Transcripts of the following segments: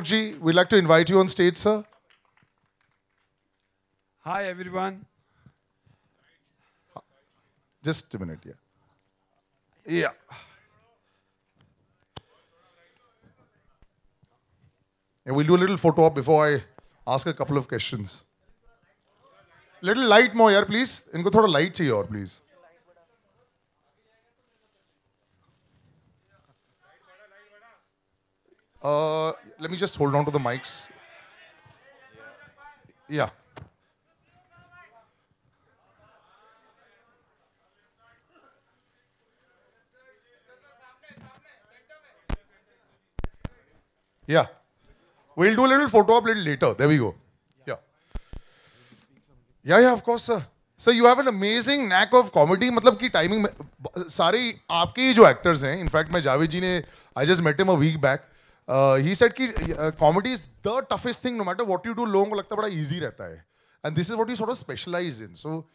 Ji, we'd like to invite you on stage, sir. Hi everyone. Just a minute, yeah. Yeah. And we'll do a little photo op before I ask a couple of questions. Little light more here, please. इनको थोड़ा light चाहिए और please. Let me just hold on to the mics. Yeah. Yeah. We'll do a little photo op a little later. There we go. Yeah. Yeah, of course, sir. Sir, you have an amazing knack of comedy. मतलब कि timing में सारे आपके ही जो actors हैं. In fact, मैं जावेद जी ने I just met him a week back. He said कि comedy is the toughest thing. No matter what you do, लोगों को लगता है बड़ा easy रहता है. And this is what you sort of specialize in. So,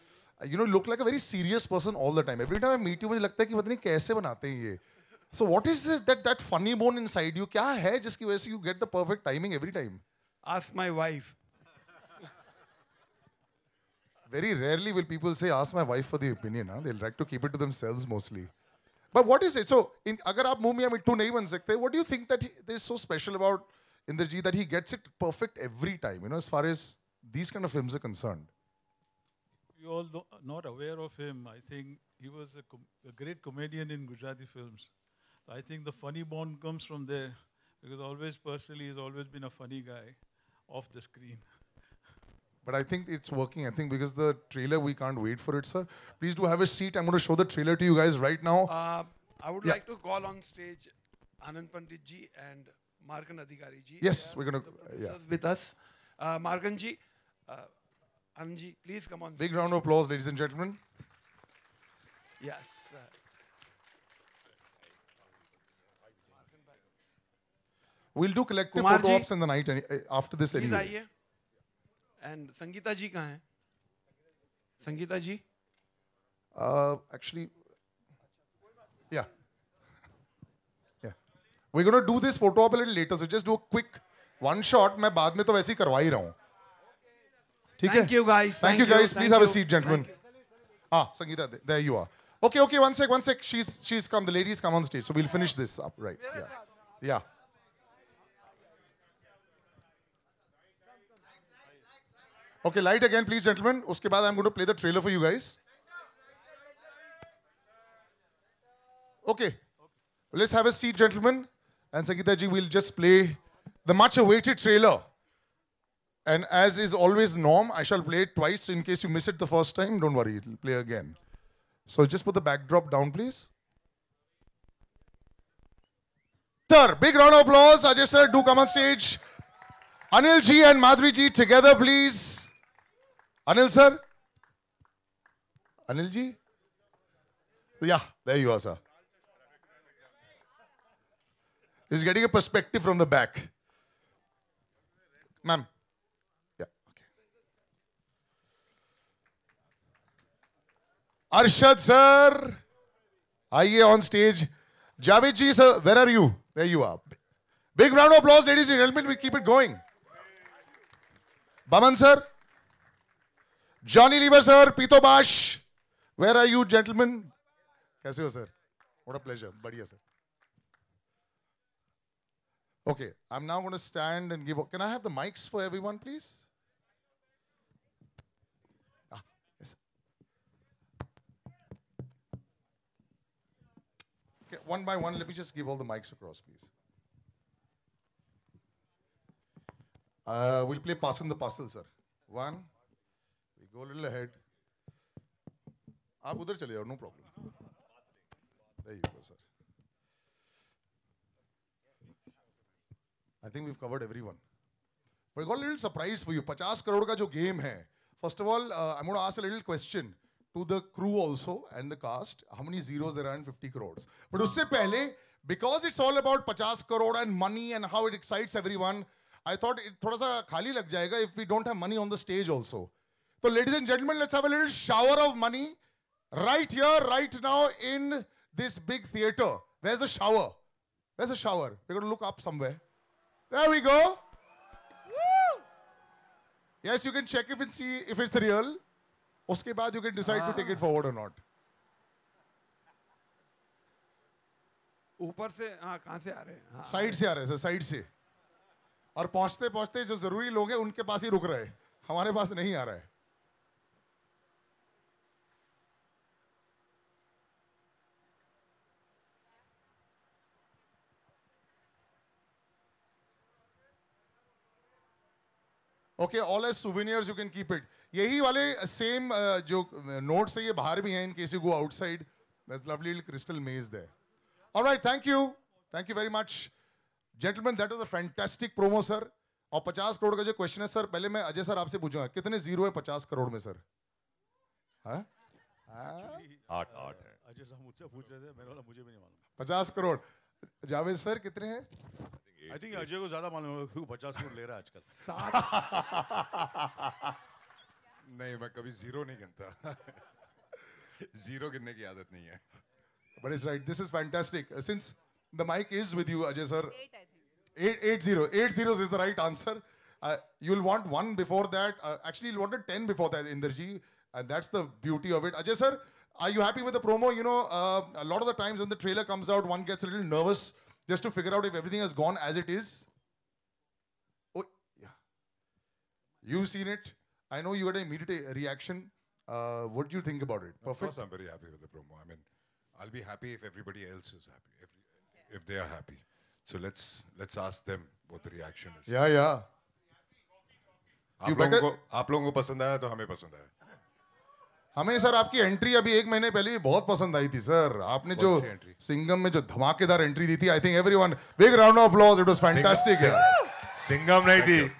you look like a very serious person all the time. Every time I meet you, मुझे लगता है कि पता नहीं कैसे बनाते हैं ये. So what is this, that funny bone inside you? क्या है जिसकी वजह से you get the perfect timing every time? Ask my wife. Very rarely will people say, ask my wife for the opinion. Huh? They'll like to keep it to themselves mostly. But what is it? So, अगर आप मुंह मियां मिट्टू नहीं बन सकते, what do you think that is so special about Indrajit that he gets it perfect every time? As far as these kind of films are concerned. You all not aware of him. I think he was a great comedian in Gujarati films. I think the funny bone comes from there because always personally he's always been a funny guy off the screen. But I think it's working. I think because the trailer, we can't wait for it, sir. Please do have a seat. I'm going to show the trailer to you guys right now. I would like to call on stage Anand Pandit ji and Markan Adhikari ji. Yes, we're going to. With us. Markan ji, Anand ji, please come on. Big round of applause, ladies and gentlemen. Yes. We'll do collective Kumar photo ji, ops in the night after this please anyway. आइए. And Sangeeta ji कहाँ हैं? Sangeeta ji? Actually, yeah. Yeah. We're going to do this photo op a little later, so just do a quick one shot. मैं बाद में तो वैसे ही करवा ही रहा हूँ. ठीक है? Thank you guys. Thank you guys. Please have a seat, gentlemen. Sangeeta, there you are. Okay, one sec. She's come. The ladies come on stage, so we'll finish this up, right? Yeah. Okay, light again, please, gentlemen. Uske baad, I'm going to play the trailer for you guys. Okay. Let's have a seat, gentlemen. And Sangeeta ji will just play the much-awaited trailer. And as is always norm, I shall play it twice. In case you miss it the first time, don't worry, it'll play again. So just put the backdrop down, please. Sir, big round of applause. Ajay sir, do come on stage. Anil ji and Madhuri ji together, please. Anil sir? Anil ji? Yeah, there you are, sir. He's getting a perspective from the back. Ma'am. Yeah, okay. Arshad sir. Aaiye on stage. Javed ji sir, where are you? There you are. Big round of applause, ladies and gentlemen. We keep it going. Baman sir. Johnny Lever sir, Pito Bash. Where are you, gentlemen? Kaise ho, sir? What a pleasure. Badhiya, sir. Okay, I'm now going to stand and give. Can I have the mics for everyone, please? Yes. Okay, one by one, let me just give all the mics across, please. We'll play Pass in the Puzzle, sir. One. We go a little ahead. आप उधर चले जाओ, no problem. There you go, sir. I think we've covered everyone. But I got a little surprise for you. 50 crore का जो game है. First of all, I'm going to ask a little question to the crew also and the cast. How many zeros there are in 50 crores? But उससे पहले, because it's all about 50 crore and money and how it excites everyone, I thought it थोड़ा सा खाली लग जाएगा if we don't have money on the stage also. So ladies and gentlemen, let's have a little shower of money right here, right now in this big theater. Where's the shower? Where's the shower? We're going to look up somewhere. There we go. Yes, you can check if and see if it's real. उसके बाद you can decide to take it forward or not. ऊपर से हाँ कहाँ से आ रहे हैं? हाँ, साइड से आ रहे हैं सर, साइड से. और पहुंचते पहुंचते जो जरूरी लोग हैं उनके पास ही रुक रहे हैं, हमारे पास नहीं आ रहा है. Okay, all as souvenirs you can keep it. यही वाले same जो notes है ये बाहर भी हैं in case you go outside. There's lovely little crystal maze there. All right, thank you very much, gentlemen. That was a fantastic promo, sir. और 50 करोड़ का जो क्वेश्चन है सर, पहले मैं अजय सर आपसे पूछूंगा कितने जीरो है 50 करोड़ में सर? हाँ? 8 है. अजय साहब मुझसे पूछ रहे थे, मेरे वाला मुझे भी नहीं मालूम. 50 करोड़. जावेद सर कितने हैं? आई थिंक अजय को ज्यादा मालूम होगा क्योंकि 50 करोड़ ले रहा है आजकल. नहीं, मैं कभी जीरो नहीं गिनता. जीरो गिनने की आदत नहीं है. But it's right. This is fantastic. Since the mic is with you, Ajay sir. 8, I think. 8-0. 8 zeros is the right answer. You'll want 1 before that. Actually, you'll want a 10 before that, Inderji. And that's the beauty of it. Ajay sir, are you happy with the promo? You know, a lot of the times when the trailer comes out, one gets a little nervous just to figure out if everything has gone as it is. Oh, yeah. You've seen it. I know you had an immediate reaction. What do you think about it? Of Perfect. course, I'm very happy with the promo. I mean, I'll be happy if everybody else is happy, if they are happy. So let's ask them what the reaction is. Yeah, yeah. आप लोगों को पसंद आया तो हमें पसंद आया. हमें सर आपकी एंट्री अभी 1 महीने पहले ही बहुत पसंद आई थी सर. आपने जो कौन सी entry? सिंगम में जो धमाकेदार एंट्री दी थी, I think everyone big round of applause. It was fantastic. Singham नहीं थी,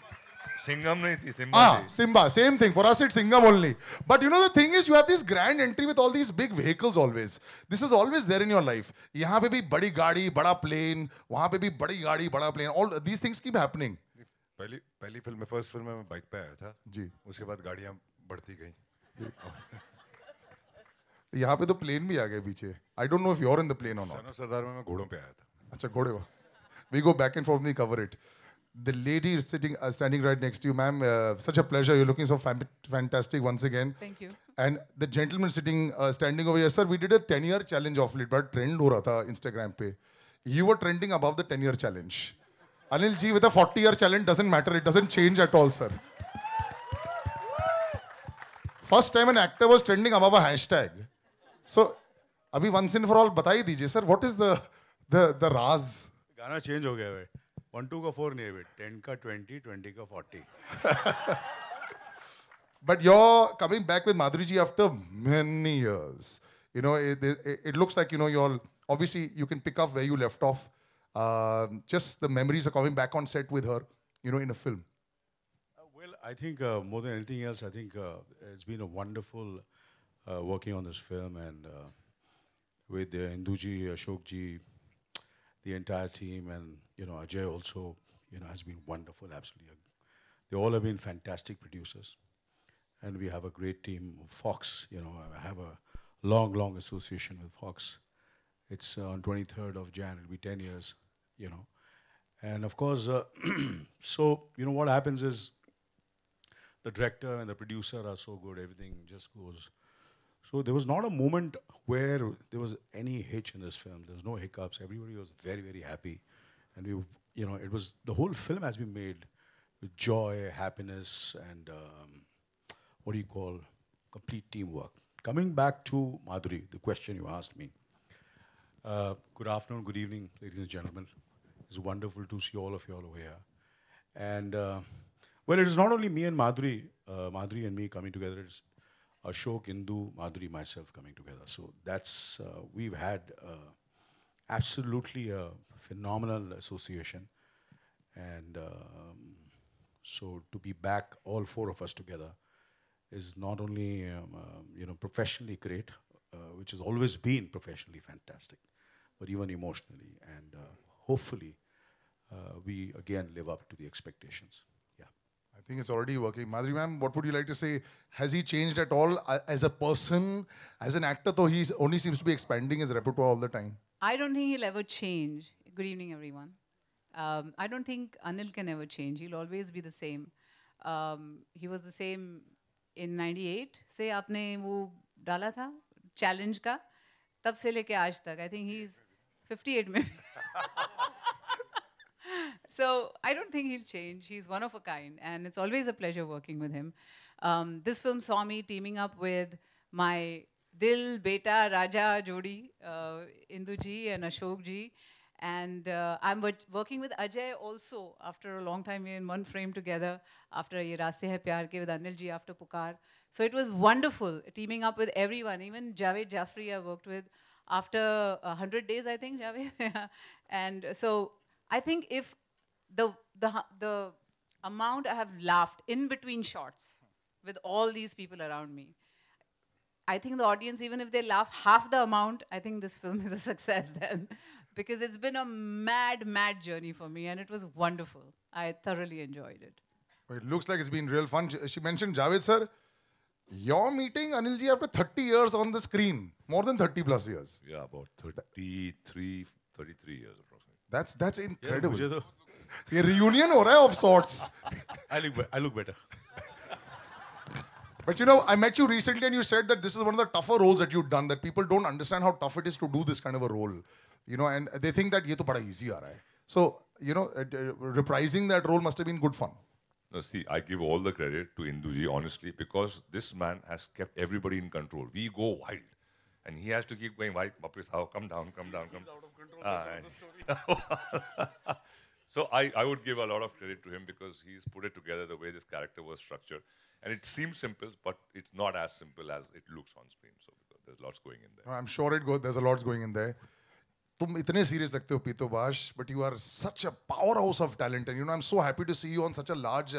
सिंघम नहीं थी, सिम्बा थी. Simba, same thing. For us, it's Singham only. But you know, the thing is, you have this grand entry with all these big vehicles always. This is always there in your life. यहाँ पे भी बड़ी गाड़ी, बड़ा plane, वहाँ पे भी बड़ी गाड़ी, बड़ा plane. All these things keep happening. पहली फिल्म में, फर्स्ट फिल्म में मैं बाइक पे आया था जी. उसके बाद गाड़ियाँ बढ़ती गई. यहाँ पे तो plane भी आ गए पीछे. I don't know if you're in the plane or not. Son of Sardaar में मैं घोड़ों पे आया था. अच्छा घोड़े वाह. We go back and forth and we cover it. The lady is standing right next to you, ma'am. Such a pleasure. You're looking so fantastic once again. Thank you. And the gentleman standing over here, sir. We did a 10-year challenge of late, but trend हो रहा था Instagram पे. You were trending above the 10-year challenge. Anil ji, with a 40-year challenge doesn't matter. It doesn't change at all, sir. First time an actor was trending above a hashtag. So, अभी once and for all बता ही दीजिए, sir. What is the राज? गाना change हो गया है. 1-2 का 4 नहीं है, 10 का 20, 20 का 40. But you're coming back with Madhuri ji after many years. You know, it looks like, you know, you're obviously you can pick up where you left off. Just the memories are coming back on set with her, you know, in a film. Well, I think more than anything else, I think it's been a wonderful working on this film and with Induji, Ashokji, the entire team, and you know Ajay also, you know, has been wonderful. Absolutely, they all have been fantastic producers, and we have a great team. Fox, you know, I have a long association with Fox. It's on 23rd of Jan. It'll be 10 years, you know, and of course, so you know what happens is the director and the producer are so good. Everything just goes. So there was not a moment where there was any hitch in this film. There was no hiccups. Everybody was very happy, and we, you know, it was the whole film has been made with joy, happiness, and what do you call complete teamwork. Coming back to Madhuri, the question you asked me. Good afternoon, good evening, ladies and gentlemen. It's wonderful to see all of you all over here. And well, it is not only me and Madhuri, Madhuri and me coming together. It's Ashok, Indu, Madhuri, myself coming together. So that's, we've had absolutely a phenomenal association. And so to be back, all 4 of us together, is not only, you know, professionally great, which has always been professionally fantastic, but even emotionally. And hopefully, we again live up to the expectations. I think it's already working. Madhuri ma'am, what would you like to say? Has he changed at all as a person, as an actor? Though he only seems to be expanding his repertoire all the time. I don't think he'll ever change. Good evening, everyone. I don't think Anil can ever change. He'll always be the same. He was the same in 98 से आपने वो डाला था challenge का, तब से लेके आज तक. I think he's 58 में. So I don't think he'll change. He's one of a kind, and it's always a pleasure working with him. This film saw me teaming up with my Dil Beta Raja Jodi, Indu ji and Ashok ji. And I'm working with Ajay also after a long time. We're in one frame together after Ye Raaste Hai Pyar Ke with Anil ji after Pukar. So it was wonderful teaming up with everyone. Even Javed Jaffrey I worked with after 100 days, I think, Javed. And so I think if the amount I have laughed in between shots with all these people around me, I think the audience, even if they laugh half the amount, I think this film is a success then. Because it's been a mad, mad journey for me, and it was wonderful. I thoroughly enjoyed it. It looks like it's been real fun. She mentioned, Javed sir, you're meeting Anil ji after 30 years on the screen. More than 30 plus years. Yeah, about 33 years approximately. That's incredible. Yeah, ये reunion हो रहा है of sorts. I look better. But you know, I met you recently and you said that this is one of the tougher roles that you've done, that people don't understand how tough it is to do this kind of a role. You know, and they think that ये तो बड़ा easy आ रहा है. So, you know, reprising that role must have been good fun. No, see, I give all the credit to Induji, honestly, because this man has kept everybody in control. We go wild. And he has to keep going wild. Come down. He's out of control. So I would give a lot of credit to him because he's put it together the way this character was structured. And it seems simple, but it's not as simple as it looks on screen. So there's lots going in there. I'm sure there's a lot going in there. तुम इतने serious लगते हो पीतो बाश, but you are such a powerhouse of talent, and you know I'm so happy to see you on such a large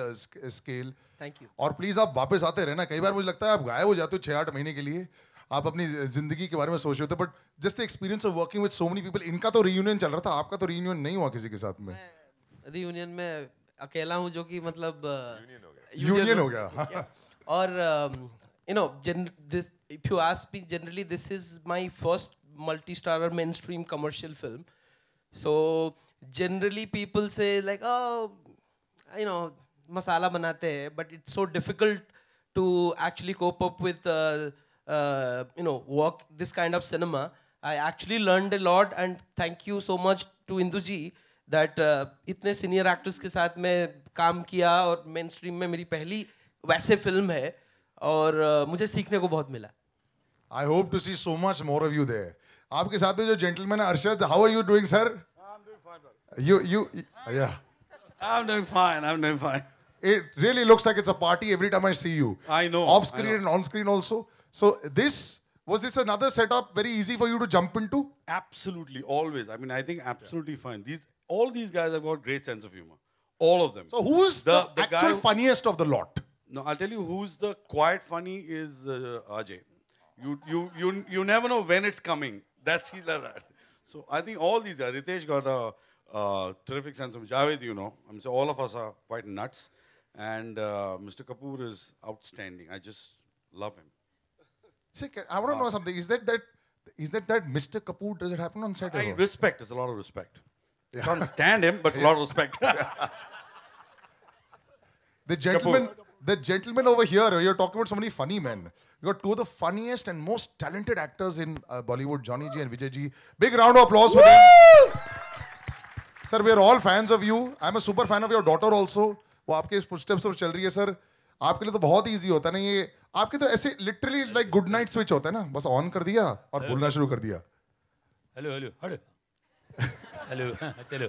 scale. Thank you. और please आप वापस आते रहना. कई बार मुझे लगता है आप गायब हो जाते हो 6-8 महीने के लिए. आप अपनी जिंदगी के बारे में सोच रहे होते, but just the experience of working with so many people. इनका तो reunion चल रहा था, आपका तो reunion नहीं हुआ किसी के साथ में. Reunion में अकेला हूँ जो कि मतलब Union हो गया. और you know, this, if you ask me, generally this is my first multi-starrer mainstream commercial film. So generally people say like, oh, you know, masala banate hai, but it's so difficult to actually cope up with, you know, work this kind of cinema. I actually learned a lot, and thank you so much to Induji that इतने senior actors के साथ मैं काम किया और mainstream में मेरी पहली वैसे film है और मुझे सीखने को बहुत मिला. I hope to see so much more of you there. आपके साथ में जो gentleman है Arshad, how are you doing, sir? I'm doing fine, brother. Yeah. I'm doing fine. It really looks like it's a party every time I see you. I know. Off screen and on screen also. So was this another setup very easy for you to jump into? Absolutely, always. I mean, I think absolutely fine. All these guys have got great sense of humor. All of them. So who's the actual funniest of the lot? No, I'll tell you who's the quiet funny is Ajay. You never know when it's coming. He's like that. So I think all these guys, Ritesh got a terrific sense of Javed, you know. I mean, so all of us are quite nuts. And Mr. Kapoor is outstanding. I just love him. See, I want to know something. Is that Mr. Kapoor, does it happen on set? Respect. There's a lot of respect. Yeah. Can't stand him, but a lot of respect. The gentleman over here, you're talking about so many funny men. You got two of the funniest and most talented actors in Bollywood, Johnny Ji and Vijay Ji. Big round of applause for them. Sir, we are all fans of you. I'm a super fan of your daughter also. वो आपके footsteps पर चल रही है sir. आपके लिए तो बहुत easy होता है ना ये. आपके तो ऐसे literally like good night switch होता है ना. बस on कर दिया और बोलना शुरू कर दिया. हेलो चलो.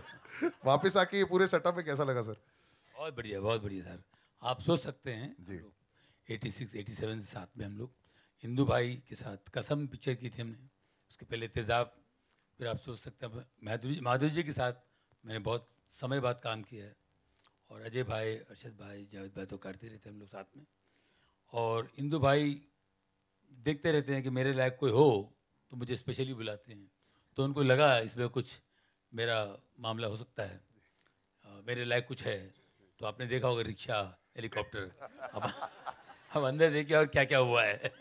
वापस आके ये पूरे सेटअप में कैसा लगा सर? बहुत बढ़िया सर. आप सोच सकते हैं 86, 87 से साथ में हम लोग इंदु भाई के साथ कसम पिक्चर की थी हमने. उसके पहले तेजाब. फिर आप सोच सकते हैं माधुरी जी के साथ मैंने बहुत समय बाद काम किया है. और अजय भाई, अरशद भाई, जावेद भाई तो करते रहते हम लोग साथ में. और इंदु भाई देखते रहते हैं कि मेरे लायक कोई हो तो मुझे स्पेशली बुलाते हैं. तो उनको लगा इसमें कुछ मेरा मामला हो सकता है, मेरे लायक कुछ है. तो आपने देखा होगा रिक्शा, हेलीकॉप्टर. अब अंदर देखिए और क्या क्या हुआ है.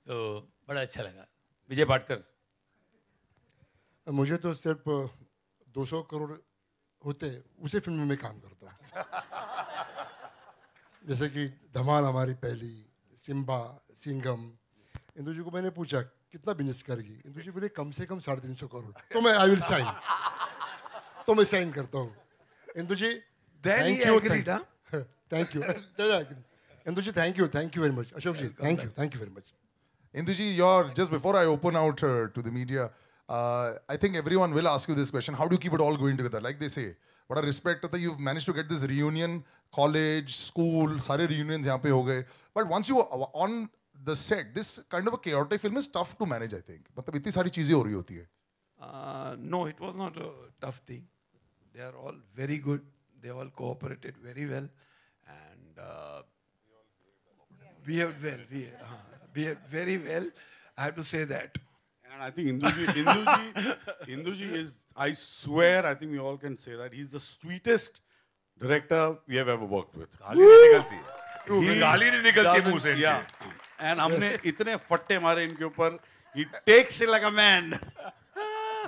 तो बड़ा अच्छा लगा. विजय पाटकर. मुझे तो सिर्फ 200 करोड़ होते हैं उसी फिल्म में मैं काम करता हूँ. जैसे कि धमाल हमारी पहली, सिम्बा, सिंघम. इंदु जी को मैंने पूछा कितना बिजनेस करेगी, इंदु जी बोले कम से कम 350 करोड़. तो मैं आई विल साइन, तो मैं साइन करता हूँ. Indu ji thank you. Thank you. Indu ji thank you very much. Ashok ji thank you very much. Induji, you're just before I open out to the media, I think everyone will ask you this question: how do you keep it all going together? Like they say, what a respect that you've managed to get this reunion, college, school, सारे reunions यहाँ पे हो गए. But once you on the set, this kind of a chaotic film is tough to manage. I think. मतलब इतनी सारी चीजें हो रही होती है. No, it was not a tough thing. They are all very good. They all cooperated very well, and behaved well. Behaved very well. I have to say that. And I think Induji is, I swear, I think we all can say that he's the sweetest director we have ever worked with. गाली नहीं निकलती है. गाली नहीं निकलती मुंह से. Yeah. And हमने इतने फट्टे मारे इनके ऊपर. He takes it like a man.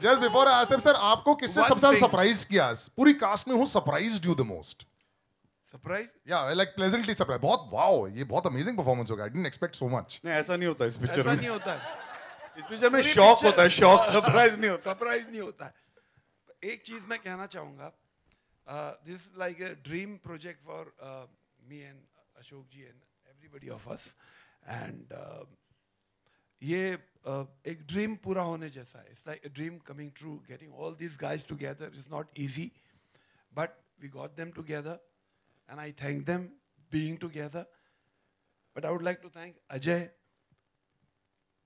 Just before I ask them, sir, आपको किससे सबसे ज्यादा surprise किया? पूरी cast में who surprised you the most? Surprise? Yeah, like pleasantly surprised. बहुत wow, ये बहुत amazing performance होगा. I didn't expect so much. नहीं ऐसा नहीं होता इस पिक्चर ऐसा में. नहीं होता है. इस पिक्चर में शॉक होता है, शॉक. सरप्राइज नहीं होता. सरप्राइज नहीं होता है. एक चीज मैं कहना चाहूँगा. This is like a dream project for me and Ashok ji and everybody of us. And ये एक dream पूरा होने जैसा है. It's like a dream coming true. Getting all these guys together is not easy, but we got them together, and I thank them being together. But I would like to thank Ajay,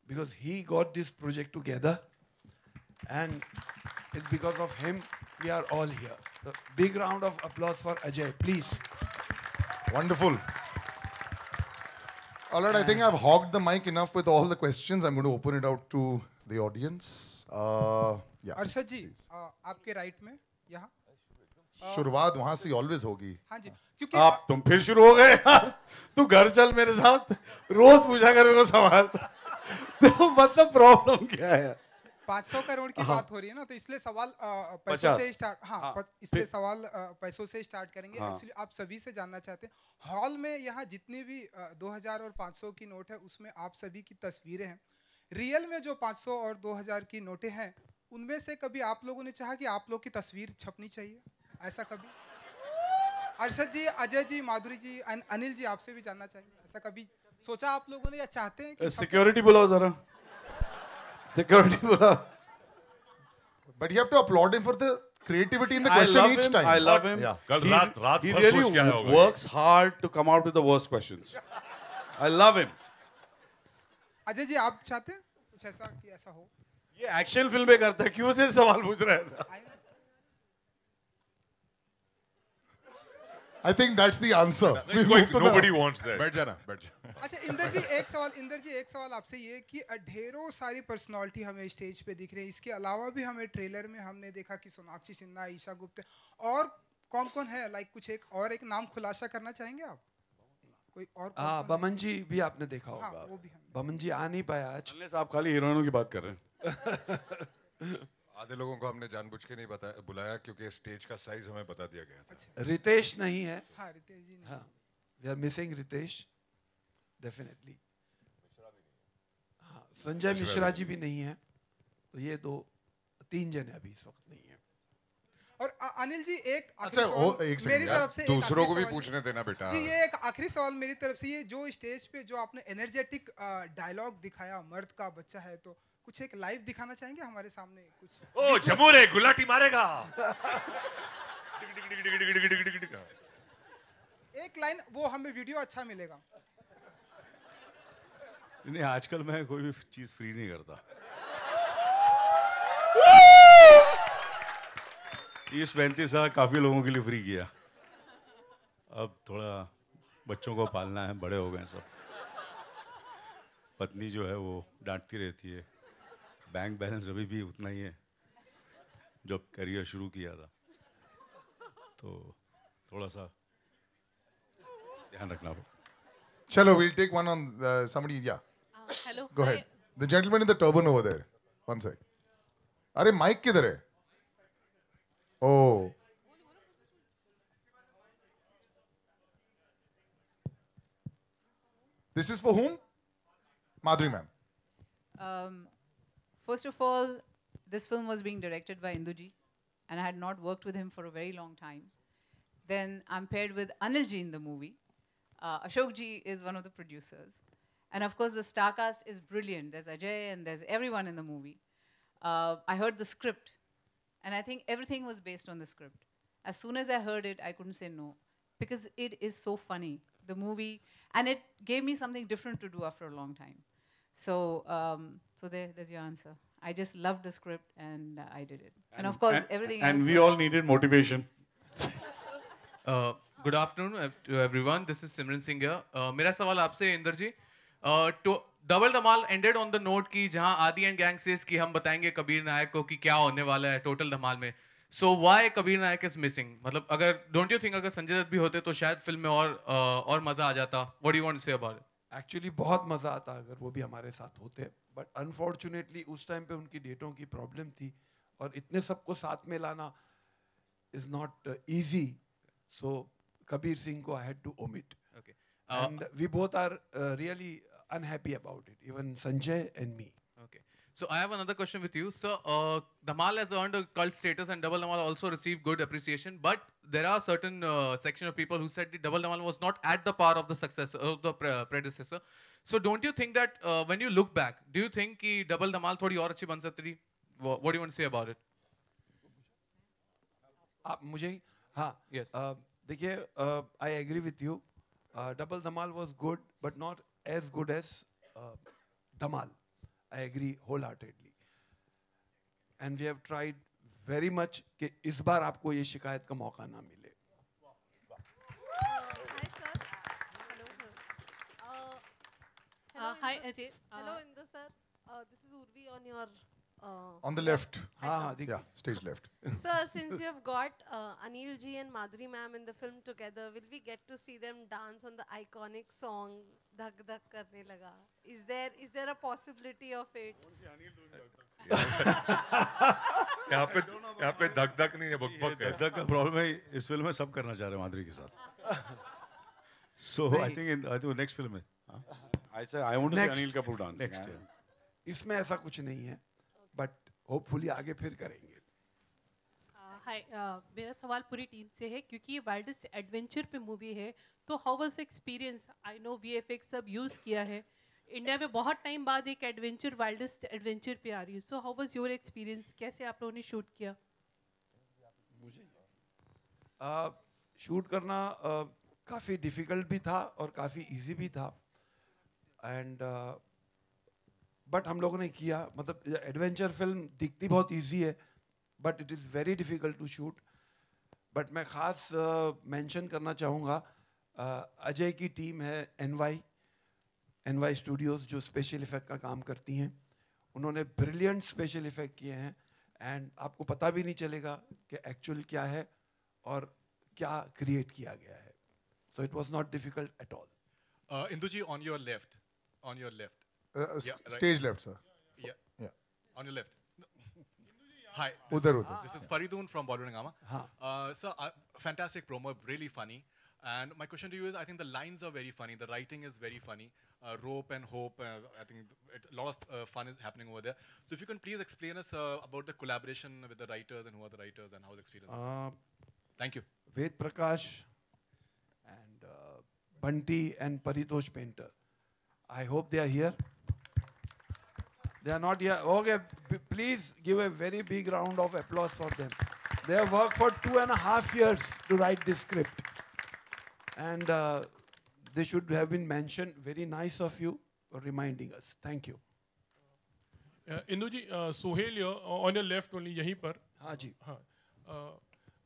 because he got this project together, and it's because of him we are all here. So big round of applause for Ajay, please. Wonderful. All right, I think I've hogged the mic enough with all the questions. I'm going to open it out to the audience. Yeah. Arshad जी, आपके right में यहाँ. शुरुआत वहाँ से always होगी. हाँ जी, क्योंकि आप तुम फिर शुरू हो गए यार. तू घर चल मेरे साथ. रोज पूछा कर मेरे को सवाल. तो मतलब प्रॉब्लम क्या है? 500 करोड़ की बात हो रही है ना, तो इसलिए सवाल पैसों से स्टार्ट. इसलिए सवाल पैसों से स्टार्ट करेंगे. एक्चुअली आप सभी से जानना चाहते हैं, हॉल में यहाँ जितनी भी 2000 और 500 की नोट है, उसमें आप सभी की तस्वीरें हैं. रियल में जो 500 और 2000 की नोटें हैं, उनमें से कभी आप लोगों ने चाहा कि आप लोग की तस्वीर छपनी चाहिए? ऐसा कभी? अर्शद जी, अजय जी, माधुरी जी, अनिल जी, आपसे भी जानना चाहिए. ऐसा कभी सोचा आप लोगों ने या चाहते हैं कि सिक्योरिटी बुलाओ जरा. Security बुलाओ. But you have to applaud him for the creativity in the question each time. I love him. Yeah. कल रात He भर really सोच के आया होगा. works hard to come out with the worst questions. I love him. Ajay ji आप चाहते हैं कुछ ऐसा कि ऐसा हो? ये एक्शन फिल्में करता है, क्यों से सवाल पूछ रहा है? I think that's the answer. Nobody wants that. बैठ जाना, बैठ जा. अच्छा इंदर जी एक सवाल आपसे ये कि ढेरों सारी पर्सनालिटी हमें स्टेज पे दिख रही है. इसके अलावा भी हमें ट्रेलर में हमने देखा कि सोनाक्षी सिन्हा, ईशा गुप्ता और कौन है, लाइक कुछ एक नाम खुलासा करना चाहेंगे आप? कोई और? बमन जी भी आपने देखा होगा. हाँ, वो भी बमन जी आ नहीं पाया आज. आप खाली हीरोइनों की बात कर रहे हैं. आधे लोगों को हमने जानबूझ के नहीं बुलाया क्योंकि स्टेज का साइज हमें बता दिया गया था. रितेश नहीं है. हाँ, रितेश जी नहीं. हाँ, we are missing Ritesh, definitely. हाँ, संजय मिश्रा जी भी नहीं है. तो ये 2-3 जन अभी इस वक्त नहीं है. और अनिल जी एक मेरी तरफ से दूसरों को भी पूछने देना बेटा. जी ये एक आखिरी सवाल मेरी तरफ से. ये जो स्टेज पे जो आपने एनर्जेटिक डायलॉग दिखाया, मर्द का बच्चा है, तो कुछ एक लाइव दिखाना चाहेंगे हमारे सामने कुछ? ओ जमूर है, गुलाटी मारेगा. एक लाइन वो हमें वीडियो अच्छा मिलेगा. नहीं, आजकल मैं कोई भी चीज फ्री नहीं करता. 30-35 साल काफी लोगों के लिए फ्री किया. अब थोड़ा बच्चों को पालना है, बड़े हो गए सब. पत्नी जो है वो डांटती रहती है. बैंक बैलेंस अभी भी उतना ही है जब करियर शुरू किया था, तो थोड़ा सा ध्यान रखना होगा. Chalo, we'll take one on somebody. Yeah. Hello. Go ahead. The gentleman in the turban over there. One sec. अरे माइक किधर है? Oh. This is for whom? Madhuri ma'am. First of all, this film was being directed by Induji, and I had not worked with him for a very long time. Then I'm paired with Anil ji in the movie. Ashok ji is one of the producers. And of course, the star cast is brilliant. There's Ajay and there's everyone in the movie. I heard the script, and I think everything was based on the script. As soon as I heard it, I couldn't say no, because it is so funny, the movie, and it gave me something different to do after a long time. So, there's your answer. I just loved the script, and I did it. And of course, everything else. And we all needed motivation. Good afternoon to everyone. This is Simran Singh here. मेरा सवाल आपसे Inder ji. Double Dhamaal ended on the note कि जहाँ आदि and gang says कि हम बताएंगे कबीर नायक को कि क्या होने वाला है टोटल धमाल में. So why Kabir Nayak is missing? मतलब अगर don't you think अगर संजय दत्त भी होते तो शायद फिल्म में और मजा आ जाता. What do you want to say about it? Actually बहुत मज़ा आता अगर वो भी हमारे साथ होते, बट अनफॉर्चुनेटली उस टाइम पे उनकी डेटों की प्रॉब्लम थी और इतने सबको साथ में लाना is not easy. So Kabir Singh को I had to omit. Okay. And we both are really unhappy about it, even Sanjay and me. Okay. So I have another question with you. So Dhamal has earned a cult status and Double Dhamal also received good appreciation. But there are certain section of people who said the Double Dhamal was not at the par of the successor of the predecessor. So don't you think that when you look back, do you think कि Double Dhamal थोड़ी और अच्छी बन सकती थी? What do you want to say about it? आप मुझे हाँ Yes. देखिए I agree with you. Double Dhamaal was good but not as good as Dhamaal. I agree wholeheartedly. And we have tried very much कि इस बार आपको ये शिकायत का मौका ना मिले. Hi sir. Hello sir. Hi Ajay. Hello Indu sir. This is Urvi on your. On the left. Yeah, stage left. Sir, since you have got Anil ji and Madhuri ma'am in the film together, will we get to see them dance on the iconic song "Dhak Dhak Karne Laga"? Is there a possibility of it? यहाँ पे धक धक नहीं है, बक बक है. धक धक का प्रॉब्लम है इस फिल्म में सब करना चाह रहे हैं माधुरी के साथ. So I think next film में. I say I want to see Anil Kapoor dance. Next year. इसमें ऐसा कुछ नहीं है, बट होपफुली आगे फिर करेंगे. हाय मेरा सवाल पूरी टीम से है क्योंकि ये वाइल्डेस्ट एडवेंचर पे मूवी है, तो how was experience? I know VFX सब यूज़ किया है, इंडिया में बहुत टाइम बाद एक एडवेंचर वाइल्डेस्ट एडवेंचर पे आ रही है. So how was your experience? कैसे आप लोगों ने शूट किया? मुझे शूट करना काफ़ी डिफ़िकल्ट भी था और काफ़ी इजी भी था. एंड बट हम लोगों ने किया. मतलब एडवेंचर फिल्म दिखती बहुत इजी है, but it is very difficult to shoot. But मैं ख़ास मेंशन करना चाहूँगा अजय की टीम है एनवाई स्टूडियोज़ जो स्पेशल इफ़ेक्ट का काम करती हैं. उन्होंने ब्रिलियंट स्पेशल इफ़ेक्ट किए हैं एंड आपको पता भी नहीं चलेगा कि एक्चुअल क्या है और क्या क्रिएट किया गया है. So it was not difficult at all. Indu ji, on your left. Stage left, sir. Yeah. On your left. Hi. Udhar. This is Faridoon from Bollywood Hungama. Sir, fantastic promo, really funny. And my question to you is, I think the lines are very funny. The writing is very funny. Rope and hope. I think a lot of fun is happening over there. So if you can please explain us about the collaboration with the writers and who are the writers and how the experience is. Thank you. Ved Prakash and Bunty and Paritosh Painter. I hope they are here. They are not here. Okay, please give a very big round of applause for them. They have worked for 2.5 years to write this script. And they should have been mentioned. Very nice of you for reminding us. Thank you. Indu ji, Sohail on your left only, यहीं पर. हाँ जी. हाँ.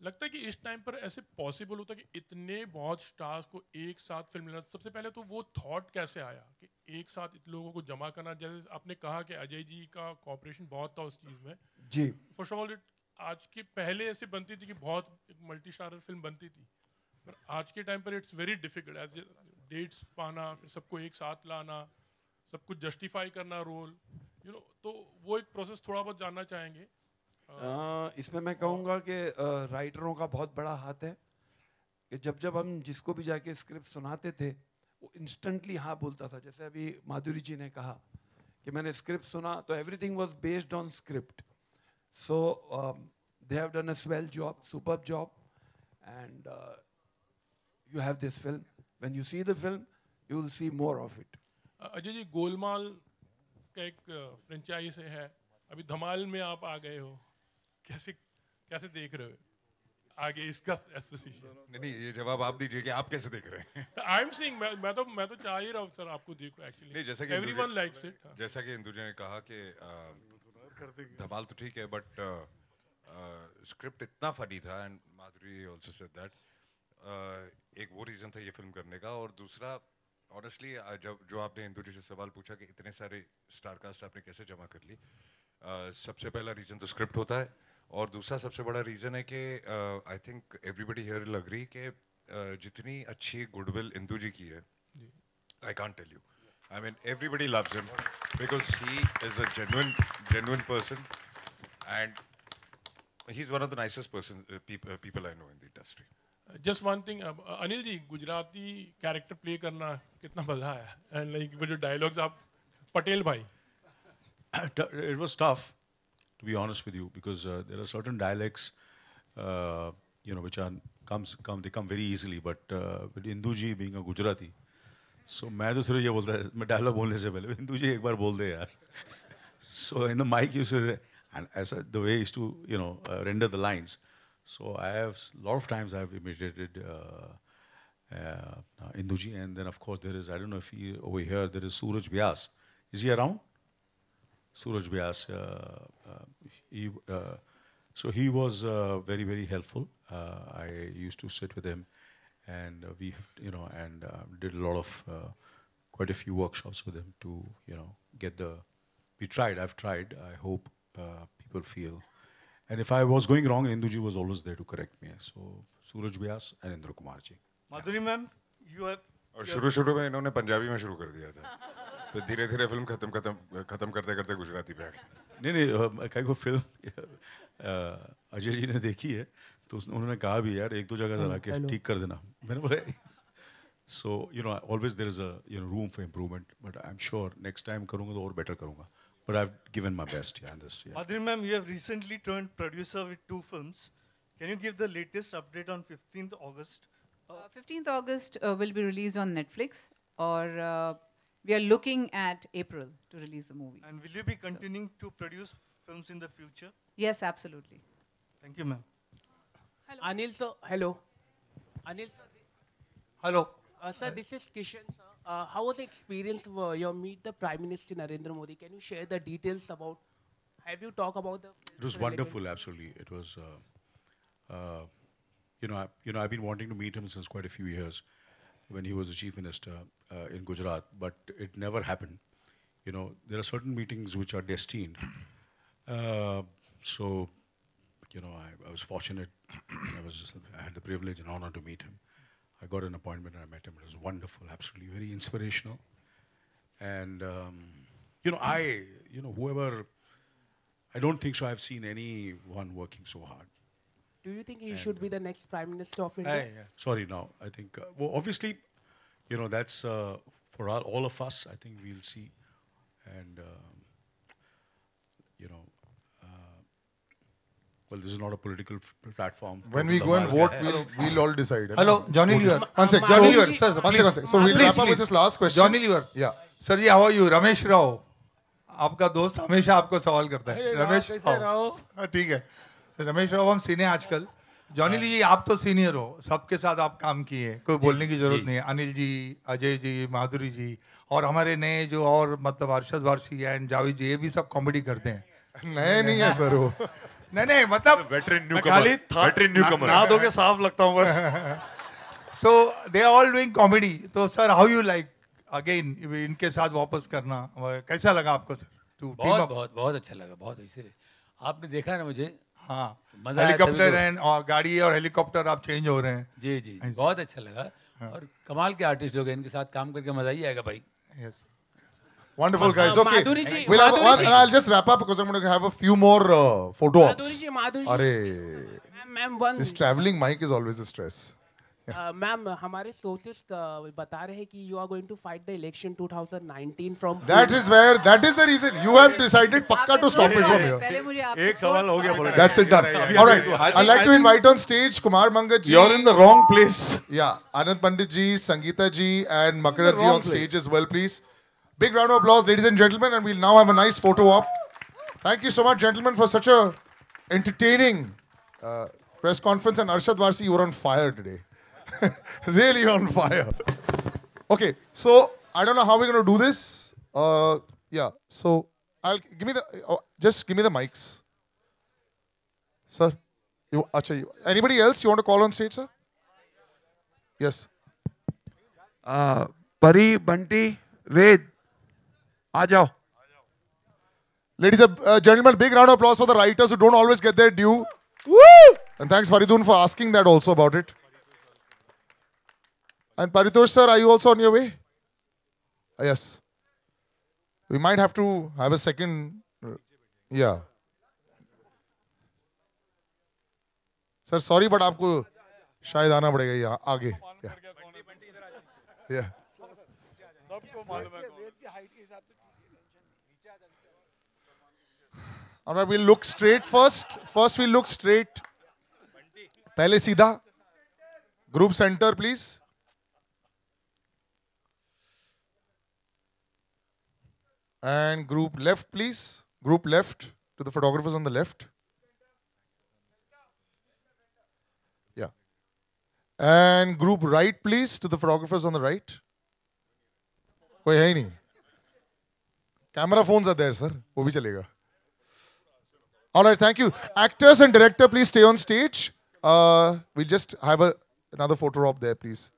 लगता है कि इस time पर ऐसे पॉसिबल होता है कि इतने बहुत स्टार्स को एक साथ फिल्म लेना. सबसे पहले तो वो थॉट कैसे आया कि एक साथ इतने लोगों को जमा करना? जैसे आपने कहा कि अजय जी का कॉपरेशन बहुत था उस चीज़ में जी. फर्स्ट ऑफ ऑल आज के पहले ऐसे बनती थी कि बहुत एक मल्टी स्टारर फिल्म बनती थी, पर आज के टाइम पर it's very difficult as dates पाना, फिर सबको एक साथ लाना, सब कुछ जस्टिफाई करना रोल, तो वो एक प्रोसेस थोड़ा बहुत जानना चाहेंगे. इसमें मैं कहूँगा कि राइटरों का बहुत बड़ा हाथ है कि जब हम जिसको भी जाके स्क्रिप्ट सुनाते थे वो इंस्टेंटली हाँ बोलता था. जैसे अभी माधुरी जी ने कहा कि मैंने स्क्रिप्ट सुना तो everything was based on script. So they have done a swell job, superb job, and you have this film. When you see the film, you will see more of it. Ajay ji, Golmaal का एक franchise है, अभी धमाल में आप आ गए हो, कैसे कैसे देख रहे हो आगे इसका एसोसिएशन? नहीं, ये जवाब आप दीजिए कि आप कैसे देख रहे हैं? आई एम सेइंग, मैं तो चाह ही रहा हूँ सर आपको देखो एक्चुअली. नहीं, जैसा कि एवरीवन लाइक्स इट. जैसा कि इंदुजी ने कहा कि धमाल तो ठीक है, बट स्क्रिप्ट इतना फनी था, and Madhuri also said that. एक वो रीज़न था ये फिल्म करने का, और दूसरा ऑनेस्टली जब जो आपने इंदुजी से सवाल पूछा कि इतने सारे स्टार कास्ट आपने कैसे जमा कर ली, सबसे पहला रीज़न तो स्क्रिप्ट होता है, और दूसरा सबसे बड़ा रीज़न है कि I think everybody here will agree कि जितनी अच्छी गुडविल इंदुजी की है, I can't tell you. I mean, everybody loves him because he is a genuine person, and he's one of the nicest people I know in the industry. Just one thing, Anil ji, Gujarati character play करना कितना मजा आया, and like वो जो dialogues आप पटेल भाई. It was tough, to be honest with you, because there are certain dialects, which they come very easily. But with Induji being a Gujarati, so मैं तो सिर्फ ये बोलता है, मैं डायलॉग बोलने से पहले Induji एक बार बोल दे यार. So in the mic you say, and as the way is to render the lines. So I have a lot of times I have imitated Induji, and then of course there is, I don't know if he over here there is Suraj Vyas. Is he around? Suraj Vyas. So he was very, very helpful. I used to sit with him, and we did a lot of quite a few workshops with him to get the. We tried. I've tried. I hope people feel. And if I was going wrong, Induji was always there to correct me. So Suraj Vyas and Indra Kumar ji. Madhuri ma'am, you have. और शुरू में इन्होंने पंजाबी में शुरू कर दिया था, तो धीरे-धीरे फिल्म खत्म करते गुजराती पे आ गए. नहीं, कई को फिल्म अजय जी ने देखी है, तो उन्होंने कहा भी यार एक दो जगह जरा के ठीक कर देना. मैंने बोला so always there is a room for improvement, but I'm sure next time करूँगा तो और better करूँगा. But I've given my best in this. Yeah. Madhuri ma'am, you have recently turned producer with 2 films. Can you give the latest update on 15th August? 15th August will be released on Netflix, or we are looking at April to release the movie. And will you be continuing to produce films in the future? Yes, absolutely. Thank you, ma'am. Hello. Anil sir, hello. Anil sir. Hello. Sir, this is Kishan sir. How was the experience of your meet the Prime Minister Narendra Modi? Can you share the details about? Have you talked about the? It was wonderful, absolutely. It was. I've been wanting to meet him since quite a few years, when he was the chief minister in Gujarat, but it never happened. There are certain meetings which are destined. So, I was fortunate. I had the privilege and honor to meet him. I got an appointment and I met him. It was wonderful, absolutely, very inspirational. And, whoever, I don't think so I've seen anyone working so hard. Do you think he should be the next Prime Minister of India? Sorry, no. I think, obviously, that's for all of us. I think we'll see. And, well, this is not a political platform. When we go and vote, we'll all decide. Hello, Johnny Lever. One sec, Johnny Lever. Sir, one second. So we'll wrap up with this last question. Johnny Lever. Yeah. Sir, how are you? Ramesh Rao. आपका दोस्त हमेशा आपको सवाल करता है. रमेश राव. ठीक है. रमेश राव हम सीनियर आजकल. जॉनी ली जी, आप तो सीनियर हो, सबके साथ आप काम किए, कोई बोलने की जरूरत नहीं है. अनिल जी, अजय जी, माधुरी जी, और हमारे नए जो और मतलब अरशद वारसी एंड जावेद जी, ये भी सब कॉमेडी करते हैं. नए नहीं है सर वो. नहीं मतलब वेटरन न्यूकमर ना दो के साफ लगता हूँ बस. So they are all doing comedy. तो sir how you like again इनके साथ वापस करना कैसा लगा आपको सर? बहुत अच्छा लगा. बहुत इसीलिए आपने देखा ना मुझे. हाँ, हेलीकॉप्टर है और गाड़ी और हेलीकॉप्टर आप चेंज हो रहे हैं. जी बहुत अच्छा लगा. और कमाल के आर्टिस्ट लोग हैं, इनके साथ काम करके मजा ही आएगा भाई. Yes. Wonderful guys. Okay, we'll have one, and I'll just wrap up because I'm going to have a few more photo ops. Madhuri ji. This traveling mic is always a stress. Ma'am हमारे sources बता रहे हैं कि you are going to fight the election 2019 from. That is the reason you have decided पक्का to stop it from here. एक सवाल हो गया. That's it done. All right. I'd like to invite on stage Kumar Mangat ji. You're in the wrong place. Yeah, Anand Pandit ji, Sangeeta ji, and Makarat ji on stage as well, please. Big round of applause, ladies and gentlemen, and we'll now have a nice photo op. Thank you so much, gentlemen, for such a entertaining press conference. And Arshad Varsi, you were on fire today. Really on fire. Okay, so I don't know how we're going to do this. Yeah, so give me the mics, sir. Anybody else you want to call on stage, sir? Yes. Pari, Bunty, Ved, aa jao. Ladies and gentlemen, big round of applause for the writers who don't always get their due. Woo! And thanks Faridun for asking that also about it. And Paritosh sir, are you also on your way? Yes. We might have to have a second. Yeah. Sir, sorry, but आपको शायद आना पड़ेगा यहाँ आगे. Yeah. All right, we'll look straight first. First, we'll look straight. पहले सीधा. Group center, please. And group left, please. Group left to the photographers on the left. Yeah. And group right, please, to the photographers on the right. कोई है ही नहीं. Camera phones are there, sir. वो भी चलेगा. All right, thank you. Actors and director, please stay on stage. We'll just have another photo op there, please.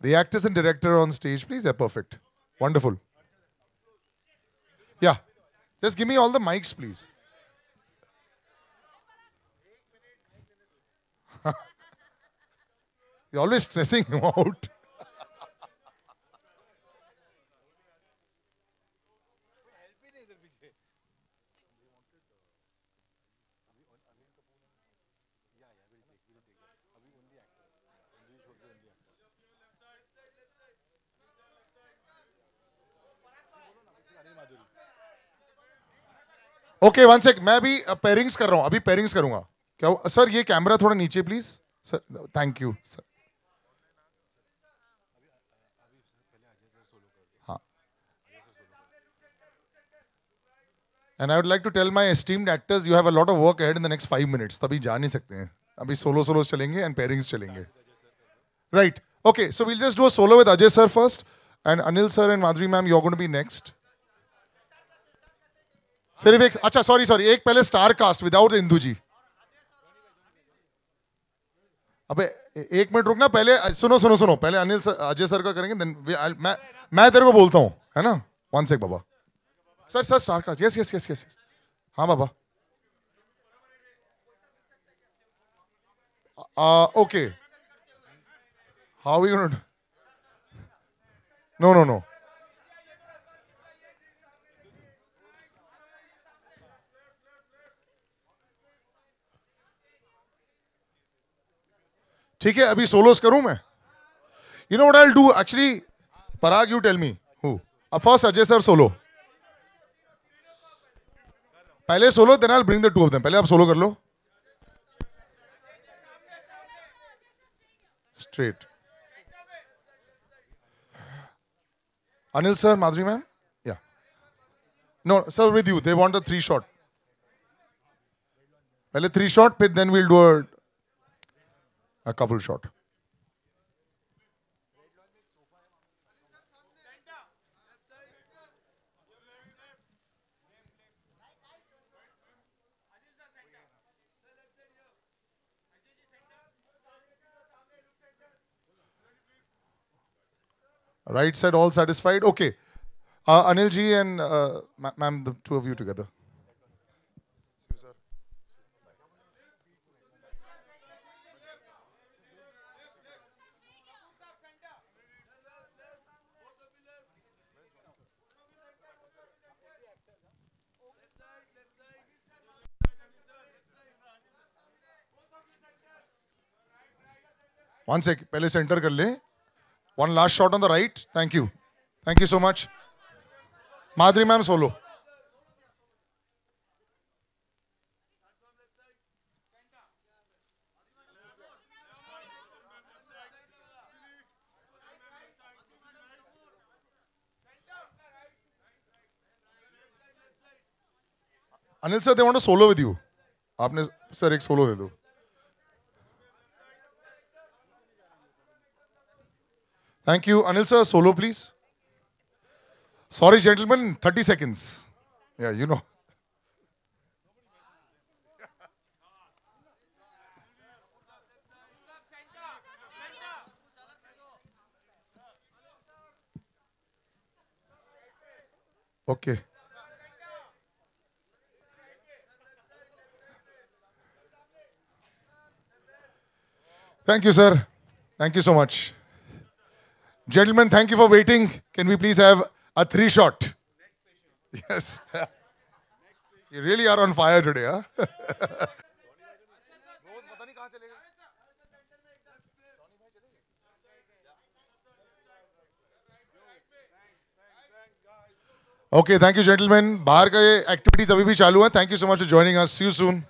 The actors and director on stage, please. Yeah, perfect. Wonderful. Yeah. Just give me all the mics, please. You're always stressing him out. Okay one sec मैं अभी pairings कर रहा हूँ अभी pairings करूंगा क्या sir ये camera थोड़ा नीचे please sir thank you sir हाँ and I would like to tell my esteemed actors you have a lot of work ahead in the next 5 minutes तभी जा नहीं सकते हैं अभी सोलोस चलेंगे एंड पेयरिंग्स चलेंगे right okay so we'll just do a solo with Ajay sir first and Anil sir and Madhuri ma'am you are going to be next सिर्फ एक अच्छा सॉरी एक पहले स्टार कास्ट विदाउट इंदू जी अबे एक मिनट रुकना पहले सुनो पहले अनिल सर अजय सर का करेंगे देन मैं तेरे को बोलता हूँ है ना one sec Baba sir star cast yes हाँ Baba okay how we gonna know ठीक है अभी सोलोस करूं मैं you know what I will do actually Parag you tell me who first Ajay sir solo पहले solo then I will bring the two of them पहले आप solo कर लो straight Anil sir Madhuri ma'am yeah no sir with you they want a 3 shot पहले 3 shot फिर then we will do a couple shot. Right side all satisfied? Okay. Anil ji and ma'am, the two of you together. One sec, पहले centre कर ले. One last shot on the right. Thank you. Thank you so much. Madhuri ma'am, solo. Anil sir, they want to solo with you. आपने sir एक solo दे दो. Thank you. Anil sir, solo please. Sorry gentlemen, 30 seconds. Yeah, you know. Okay. Thank you, sir. Thank you so much. Gentlemen, thank you for waiting. Can we please have a 3-shot? Yes. You really are on fire today, huh? Okay, thank you, gentlemen. बाहर का ये activities अभी भी चालू है. Thank you so much for joining us. See you soon.